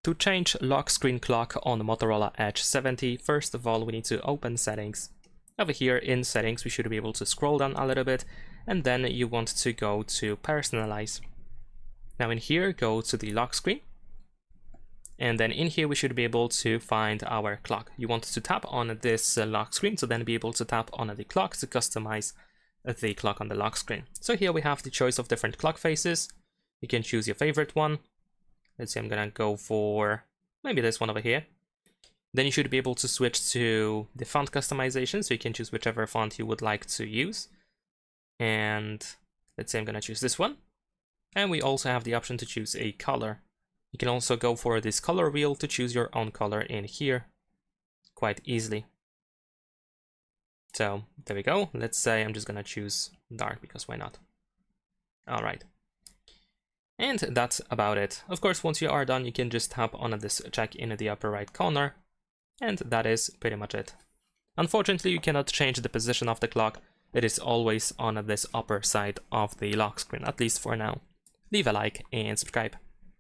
To change lock screen clock on the Motorola Edge 70, first of all we need to open settings. Over here in settings we should be able to scroll down a little bit, and then you want to go to personalize. Now in here go to the lock screen, and then in here we should be able to find our clock. You want to tap on this lock screen to then be able to tap on the clock to customize the clock on the lock screen. So here we have the choice of different clock faces. You can choose your favorite one. Let's say I'm gonna go for maybe this one over here. Then you should be able to switch to the font customization, so you can choose whichever font you would like to use. And let's say I'm gonna choose this one. And we also have the option to choose a color. You can also go for this color wheel to choose your own color in here quite easily. So there we go. Let's say I'm just gonna choose dark because why not? All right. And that's about it. Of course, once you are done, you can just tap on this check in the upper right corner, and that is pretty much it. Unfortunately, you cannot change the position of the clock. It is always on this upper side of the lock screen, at least for now. Leave a like and subscribe.